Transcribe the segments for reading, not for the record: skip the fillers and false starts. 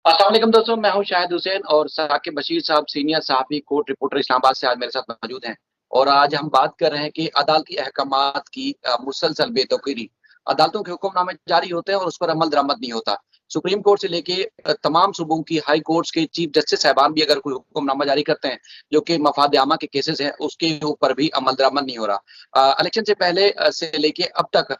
अस्सलाम वालेकुम दोस्तों, मैं हूं शाहिद हुसैन और साकिब बशीर साहब सीनियर सहाफ़ी कोर्ट रिपोर्टर इस्लामाबाद से आज मेरे साथ मौजूद हैं। और आज हम बात कर रहे हैं कि अदालती अहकामात की मुसलसल बेतौकीरी। अदालतों के हुक्मनामे जारी होते हैं और उस पर अमल दरामद नहीं होता। सुप्रीम कोर्ट से लेके तमाम सूबों की हाई कोर्ट्स के चीफ जस्टिस साहबान भी अगर कोई हुक्मनामा जारी करते हैं जो कि मफाद आमा के केसेस हैं, उसके ऊपर भी अमल दरामद नहीं हो रहा। इलेक्शन से पहले से लेके अब तक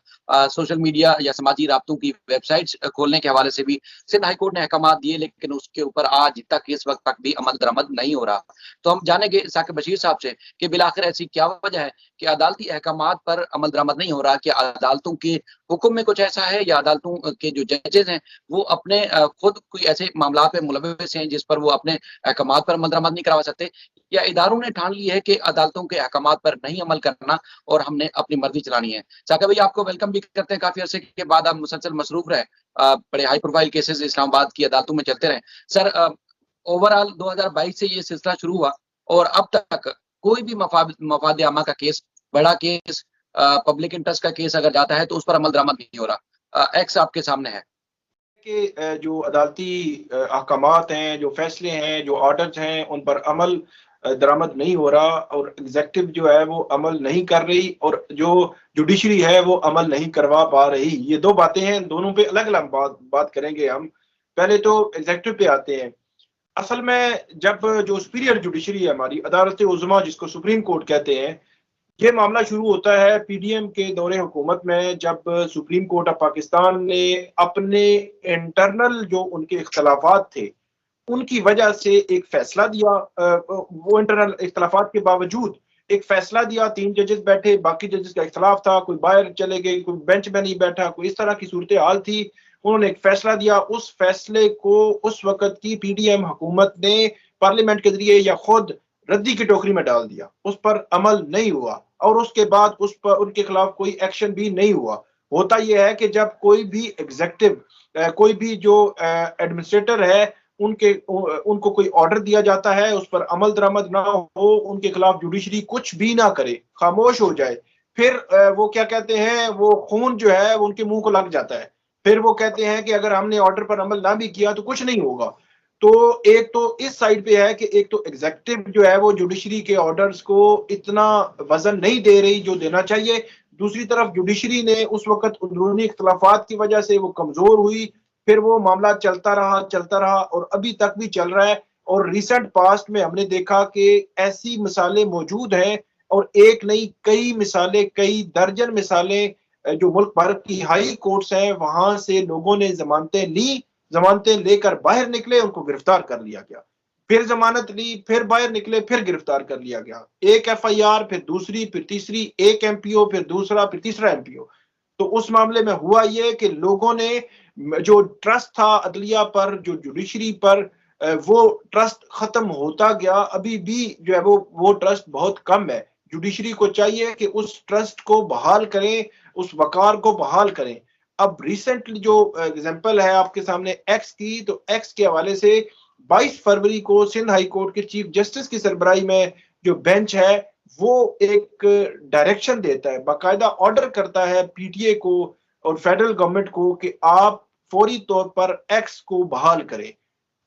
सोशल मीडिया या समाजी राब्तों की वेबसाइट्स खोलने के हवाले से भी सिंध हाई कोर्ट ने अहकाम दिए, लेकिन उसके ऊपर आज तक इस वक्त तक भी अमल दरामद नहीं हो रहा। तो हम जानेंगे साकिब बशीर साहब से कि बिलाखिर ऐसी क्या वजह है कि अदालती अहकामात पर अमल दरामद नहीं हो रहा। क्या अदालतों के हुक्म में कुछ ऐसा है या अदालतों के जो जजेस हैं वो अपने खुद कोई ऐसे मामला में मुलविस हैं जिस पर वो अपने अहकामात पर अमल दरामद नहीं करवा सकते, या इदारों ने ठान ली है कि अदालतों के अहकामात पर नहीं अमल करना और हमने अपनी मर्जी चलानी है। साकिब भाई, आपको वेलकम भी करते हैं। काफी अरसे के बाद आप मुसलसल मसरूफ रहे, बड़े हाई प्रोफाइल केसेस इस्लामाबाद की अदालतों में चलते रहे। सर, ओवरऑल 2022 से ये सिलसिला शुरू हुआ और अब तक कोई भी मफाद आमा का केस, बड़ा केस, पब्लिक इंटरेस्ट का केस अगर जाता है तो उस पर अमल दरामद नहीं हो रहा। एक्स आपके सामने है कि जो अदालती अहकामात हैं, जो फैसले हैं, जो ऑर्डर्स हैं, उन पर अमल दरामद नहीं हो रहा और एग्जेक्टिव जो है वो अमल नहीं कर रही और जो जुडिशरी है वो अमल नहीं करवा पा रही। ये दो बातें हैं, दोनों पे अलग अलग बात करेंगे हम। पहले तो एग्जेक्टिव पे आते हैं। असल में जब जो सुपीरियर जुडिशरी है हमारी, अदालत उज़्मा जिसको सुप्रीम कोर्ट कहते हैं, ये मामला शुरू होता है पीडीएम के दौरे हुकूमत में, जब सुप्रीम कोर्ट ऑफ पाकिस्तान ने अपने इंटरनल जो उनके इख्तलाफात थे उनकी वजह से एक फैसला दिया। वो इंटरनल इख्तलाफात के बावजूद एक फैसला दिया। 3 जजेस बैठे, बाकी जजेस का इख्तलाफ था, कोई बाहर चले गए, कोई बेंच में नहीं बैठा, कोई इस तरह की सूरत हाल थी। उन्होंने एक फैसला दिया। उस फैसले को उस वक्त की पीडीएम हुकूमत ने पार्लियामेंट के जरिए या खुद रद्दी की टोकरी में डाल दिया। उस पर अमल नहीं हुआ और उसके बाद उस पर उनके खिलाफ कोई एक्शन भी नहीं हुआ। होता यह है कि जब कोई भी एग्जेक्टिव, कोई भी जो एडमिनिस्ट्रेटर है, उनको कोई ऑर्डर दिया जाता है, उस पर अमल दरामद ना हो, उनके खिलाफ जुडिशरी कुछ भी ना करे, खामोश हो जाए, फिर वो क्या कहते हैं, वो खून जो है वो उनके मुंह को लग जाता है। फिर वो कहते हैं कि अगर हमने ऑर्डर पर अमल ना भी किया तो कुछ नहीं होगा। तो एक तो इस साइड पे है कि एक तो एग्जेक्टिव जो है वो जुडिशरी के ऑर्डर्स को इतना वजन नहीं दे रही जो देना चाहिए। दूसरी तरफ जुडिशरी ने उस वक्त अंदरूनी इख्तलाफात की वजह से वो कमजोर हुई। फिर वो मामला चलता रहा और अभी तक भी चल रहा है। और रिसेंट पास्ट में हमने देखा कि ऐसी मिसालें मौजूद हैं और एक नहीं कई मिसालें, कई दर्जन मिसालें, जो मुल्क भर की हाई कोर्ट्स हैं वहां से लोगों ने जमानतें ली, जमानतें लेकर बाहर निकले, उनको गिरफ्तार कर लिया गया, फिर जमानत ली, फिर बाहर निकले, फिर गिरफ्तार कर लिया गया। एक एफआईआर, फिर दूसरी, फिर तीसरी, एक एमपीओ, फिर दूसरा, फिर तीसरा एमपीओ। तो उस मामले में हुआ ये कि लोगों ने जो ट्रस्ट था अदलिया पर, जो जुडिशरी पर, वो ट्रस्ट खत्म होता गया। अभी भी जो है वो ट्रस्ट बहुत कम है। जुडिशरी को चाहिए कि उस ट्रस्ट को बहाल करें, उस वकार को बहाल करें। अब रिसेंटली जो एग्जांपल है आपके सामने एक्स की, तो एक्स के हवाले से 22 फरवरी को सिंध हाई कोर्ट के चीफ जस्टिस की सरबराही में जो बेंच है वो एक डायरेक्शन देता है, बाकायदा ऑर्डर करता है पीटीए को और फेडरल गवर्नमेंट को कि आप फौरी तौर पर एक्स को बहाल करें।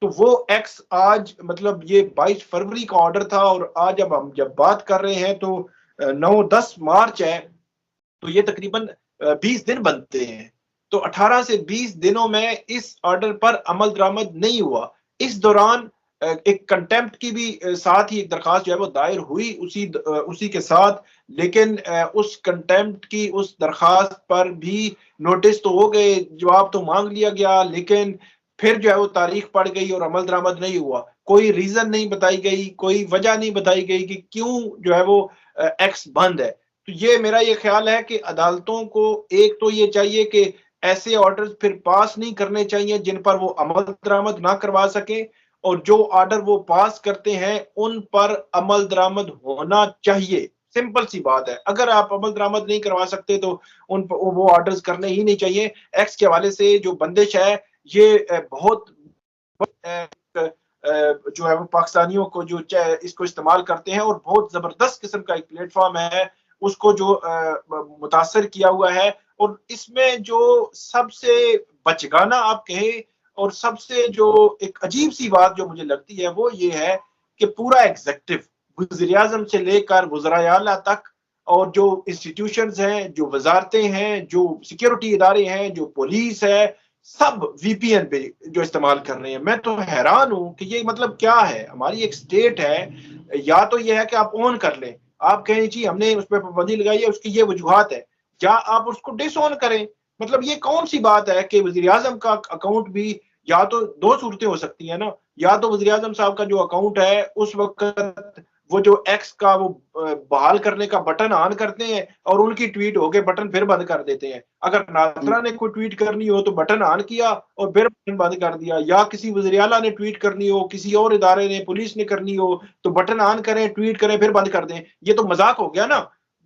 तो वो एक्स आज, मतलब ये 22 फरवरी का ऑर्डर था और आज अब हम जब बात कर रहे हैं तो 9-10 मार्च है, तो ये तकरीबन 20 दिन बनते हैं। तो 18 से 20 दिनों में इस ऑर्डर पर अमल दरामद नहीं हुआ। इस दौरान एक कंटेम्प्ट की भी साथ ही एक दरखास्त जो है वो दायर हुई उसी के साथ। लेकिन उस कंटेम्प्ट की उस दरखास्त पर भी नोटिस तो हो गए, जवाब तो मांग लिया गया, लेकिन फिर जो है वो तारीख पड़ गई और अमल दरामद नहीं हुआ। कोई रीजन नहीं बताई गई, कोई वजह नहीं बताई गई कि क्यों जो है वो एक्स बंद है। तो ये मेरा ये ख्याल है कि अदालतों को एक तो ये चाहिए कि ऐसे ऑर्डर्स फिर पास नहीं करने चाहिए जिन पर वो अमल दरामद ना करवा सके, और जो ऑर्डर वो पास करते हैं उन पर अमल दरामद होना चाहिए। सिंपल सी बात है। अगर आप अमल दरामद नहीं करवा सकते तो उन पर वो ऑर्डर्स करने ही नहीं चाहिए। एक्स के हवाले से जो बंदिश है ये बहुत जो है वो पाकिस्तानियों को जो इसको इस्तेमाल करते हैं और बहुत जबरदस्त किस्म का एक प्लेटफॉर्म है उसको जो मुतासर किया हुआ है। और इसमें जो सबसे बचगाना आप कहें और सबसे जो एक अजीब सी बात जो मुझे लगती है वो ये है कि पूरा एग्जेक्टिव वज़ीर-ए-आज़म से लेकर वज़राए-आला तक और जो इंस्टीट्यूशंस हैं, जो वजारतें हैं, जो सिक्योरिटी इदारे हैं, जो पुलिस है, सब वीपीएन पे जो इस्तेमाल कर रहे हैं। मैं तो हैरान हूं कि ये मतलब क्या है। हमारी एक स्टेट है, या तो ये है कि आप ऑन कर लें, आप कहें जी हमने उस पर पाबंदी लगाई है, उसकी ये वजूहत है, या आप उसको डिसऑन करें। मतलब ये कौन सी बात है कि वजीर आजम का अकाउंट भी, या तो दो सूरतें हो सकती है ना, या तो वजीर आजम साहब का जो अकाउंट है उस वक्त वो जो एक्स का वो बहाल करने का बटन ऑन करते हैं और उनकी ट्वीट हो गए, बटन फिर बंद कर देते हैं। अगर नात्रा ने कोई ट्वीट करनी हो तो बटन ऑन किया और फिर बटन बंद कर दिया, या किसी वज़ीर आला ने ट्वीट करनी हो, किसी और इदारे ने, पुलिस ने करनी हो तो बटन ऑन करें, ट्वीट करें, फिर बंद कर दें। ये तो मजाक हो गया ना।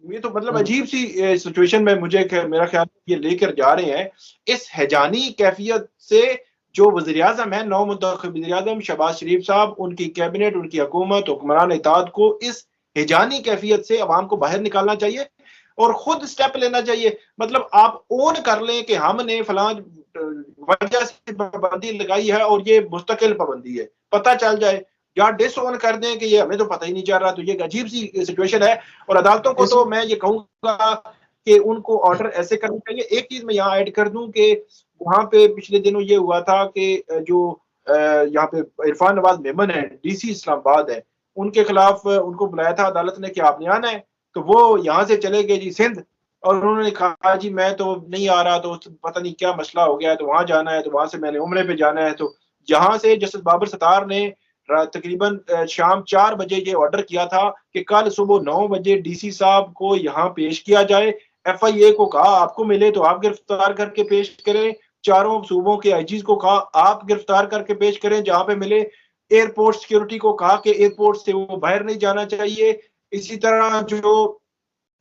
ये तो मतलब अजीब सी सिचुएशन में मुझे मेरा ख्याल ये लेकर जा रहे हैं। इस हैजानी कैफियत से जो वज़ीर आज़म है, नौ मुंतखब वज़ीर आज़म शहबाज शरीफ साहब, उनकी कैबिनेट, उनकी हुकूमत, हुक्मरान इत्तेहाद को इस हिजानी कैफियत से अवाम को बाहर निकालना चाहिए और खुद स्टेप लेना चाहिए। मतलब आप ओन कर लें कि हमने फलां वजह से पाबंदी लगाई है और ये मुस्तकिल पाबंदी है, पता चल जाए, या डिस ओन कर दें कि ये हमें तो पता ही नहीं चल रहा। तो ये एक अजीब सी सिचुएशन है और अदालतों को तो मैं ये कहूंगा कि उनको ऑर्डर ऐसे करने चाहिए। एक चीज मैं यहाँ ऐड कर दूं कि वहां पे पिछले दिनों ये हुआ था कि जो यहाँ पे इरफान नवाज मेमन है, डीसी इस्लामाबाद है, उनके खिलाफ उनको बुलाया था अदालत ने कि आपने आना है, तो वो यहाँ से चले गए जी सिंध, और उन्होंने कहा जी मैं तो नहीं आ रहा, तो पता नहीं क्या मसला हो गया है, तो वहां जाना है, तो वहां से मैंने उम्रे पे जाना है। तो यहाँ से जस्टिस बाबर सत्तार ने तकरीबन शाम 4 बजे ये ऑर्डर किया था कि कल सुबह 9 बजे डीसी साहब को यहाँ पेश किया जाए। एफआईए को कहा आपको मिले तो आप गिरफ्तार करके पेश करें, चारों सूबों के आईजीज को कहा आप गिरफ्तार करके पेश करें जहां पे मिले, एयरपोर्ट सिक्योरिटी को कहा कि एयरपोर्ट से वो बाहर नहीं जाना चाहिए। इसी तरह जो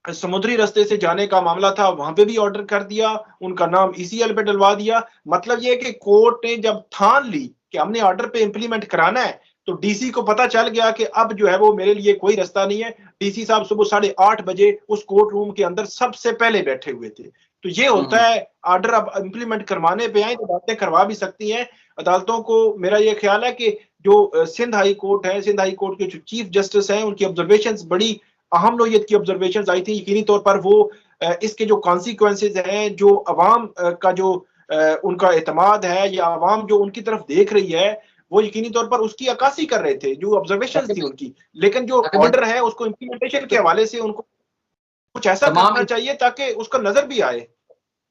समुद्री रास्ते से जाने का मामला था वहां पे भी ऑर्डर कर दिया, उनका नाम ईसीएल पे डलवा दिया। मतलब ये कि कोर्ट ने जब ठान ली कि हमने ऑर्डर पे इंप्लीमेंट कराना है, तो डीसी को पता चल गया कि अब जो है वो मेरे लिए कोई रास्ता नहीं है। डीसी साहब सुबह 8:30 बजे उस कोर्ट रूम के अंदर सबसे पहले बैठे हुए थे। तो ये होता है, ऑर्डर अब इंप्लीमेंट करवाने पे आए तो बातें करवा भी सकती हैं अदालतों को। मेरा ये ख्याल है कि जो सिंध हाई कोर्ट है, सिंध हाई कोर्ट के जो चीफ जस्टिस हैं, उनकी ऑब्जर्वेशन बड़ी अहम नोयत की ऑब्जर्वेशन आई थी। यकीनी तौर पर वो इसके जो कॉन्सिक्वेंसेज हैं, जो अवाम का जो उनका एतमाद है या अवाम जो उनकी तरफ देख रही है, वो यकीनी तौर पर उसकी अक्कासी कर रहे थे, जो ऑब्जर्वेशन थी उनकी। लेकिन जो ऑर्डर है उसको इम्प्लीमेंटेशन के हवाले से उनको कुछ ऐसा करना चाहिए ताकि उसका नजर भी आए,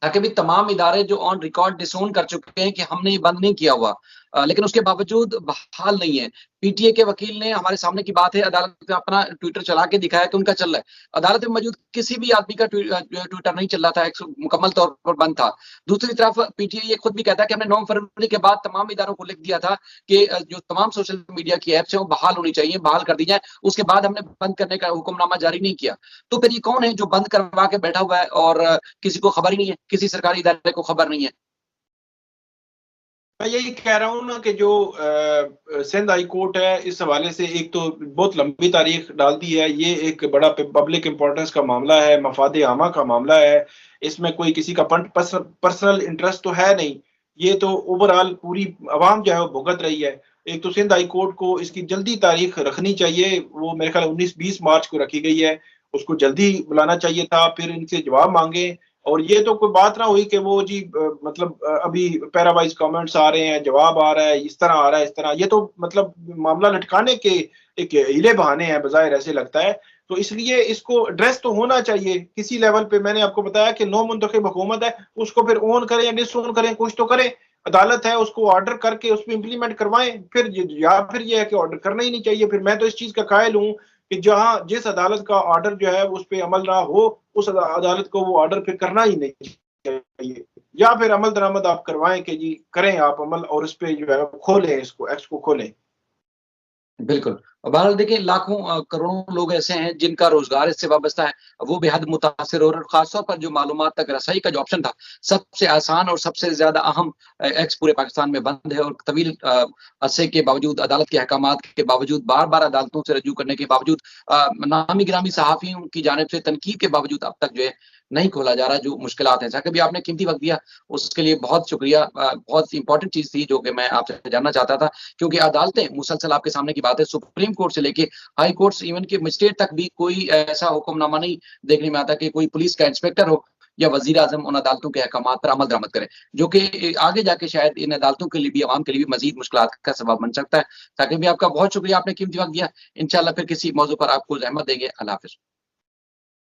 ताकि भी तमाम इदारे जो ऑन रिकॉर्ड डिसोन कर चुके हैं कि हमने ये बंद नहीं किया हुआ, लेकिन उसके बावजूद बहाल नहीं है। पीटीए के वकील ने हमारे सामने की बात है, अदालत में अपना ट्विटर चला के दिखाया कि उनका चल रहा है। अदालत में मौजूद किसी भी आदमी का ट्विटर नहीं चल रहा था, मुकम्मल तौर पर बंद था। दूसरी तरफ पीटीए ये खुद भी कहता है कि हमने 9 फरवरी के बाद तमाम इदारों को लिख दिया था कि जो तमाम सोशल मीडिया की एप्स हैं वो बहाल होनी चाहिए, बहाल कर दी जाए। उसके बाद हमने बंद करने का हुक्मनामा जारी नहीं किया। तो फिर ये कौन है जो बंद करवा के बैठा हुआ है और किसी को खबर ही नहीं है, किसी सरकारी इदारे को खबर नहीं है? मैं यही कह रहा हूँ ना कि जो सिंध हाई कोर्ट है, इस हवाले से एक तो बहुत लंबी तारीख डालती है। ये एक बड़ा पब्लिक इंपॉर्टेंस का मामला है, मफाद आमा का मामला है। इसमें कोई किसी का पर्सनल इंटरेस्ट तो है नहीं। ये तो ओवरऑल पूरी आवाम जो है वो भुगत रही है। एक तो सिंध हाई कोर्ट को इसकी जल्दी तारीख रखनी चाहिए। वो मेरे ख्याल 19-20 मार्च को रखी गई है, उसको जल्दी बुलाना चाहिए था, फिर इनसे जवाब मांगे। और ये तो कोई बात ना हुई कि वो जी मतलब अभी पैरावाइज कमेंट्स आ रहे हैं, जवाब आ रहा है, इस तरह आ रहा है, इस तरह। ये तो मतलब मामला लटकाने के एक हीले बहाने हैं बजाय, ऐसे लगता है। तो इसलिए इसको एड्रेस तो होना चाहिए किसी लेवल पे। मैंने आपको बताया कि नौ मुंतखब हुकूमत है, उसको फिर ऑन करें या डिस ऑन करें, कुछ तो करें। अदालत है, उसको ऑर्डर करके उस पर इंप्लीमेंट करवाएं। फिर या फिर ये है कि ऑर्डर करना ही नहीं चाहिए। फिर मैं तो इस चीज का कायल हूं कि जहां जिस अदालत का ऑर्डर जो है उस पर अमल ना हो, उस अदालत को वो ऑर्डर फिर करना ही नहीं चाहिए। या फिर अमल दरामद आप करवाएं कि जी करें आप अमल, और इस पे जो है खोलें, इसको एक्स को खोलें। बिल्कुल। बहरहाल देखिए, लाखों करोड़ों लोग ऐसे हैं जिनका रोजगार इससे वाबस्ता है, वो बेहद मुतासिर हो रहे हैं। और खासतौर पर जो मालूमात तक रसाई का जो ऑप्शन था, सबसे आसान और सबसे ज्यादा अहम, एक्स पूरे पाकिस्तान में बंद है। और तवील अरसे के बावजूद, अदालत के अहकामात के बावजूद, बार बार अदालतों से रजू करने के बावजूद, नामी गिरामी सहाफियों की जानिब से तनकीद के बावजूद अब तक जो है नहीं खोला जा रहा, जो मुश्किलात हैं। साकिब, आपने कीमती वक्त दिया, उसके लिए बहुत शुक्रिया। बहुत इंपॉर्टेंट चीज थी जो कि मैं आपसे जानना चाहता था, क्योंकि अदालतें मुसलसल आपके सामने की बात है, सुप्रीम कोर्ट से लेके हाई कोर्ट, इवन के मजिस्ट्रेट तक भी कोई ऐसा हुक्मनामा नहीं देखने में आता कि कोई पुलिस का इंस्पेक्टर हो या वजीर आजम उन अदालतों के अहकामात पर अमल दरामद करें, जो कि आगे जाके शायद इन अदालतों के लिए भी, अवाम के लिए भी मजीद मुश्किलात का सबब बन सकता है। ताकि भी आपका बहुत शुक्रिया, आपने कीमती वक्त दिया। इंशाल्लाह फिर किसी मौजू पर आपको ज़हमत देंगे। अल्लाह हाफ़िज़।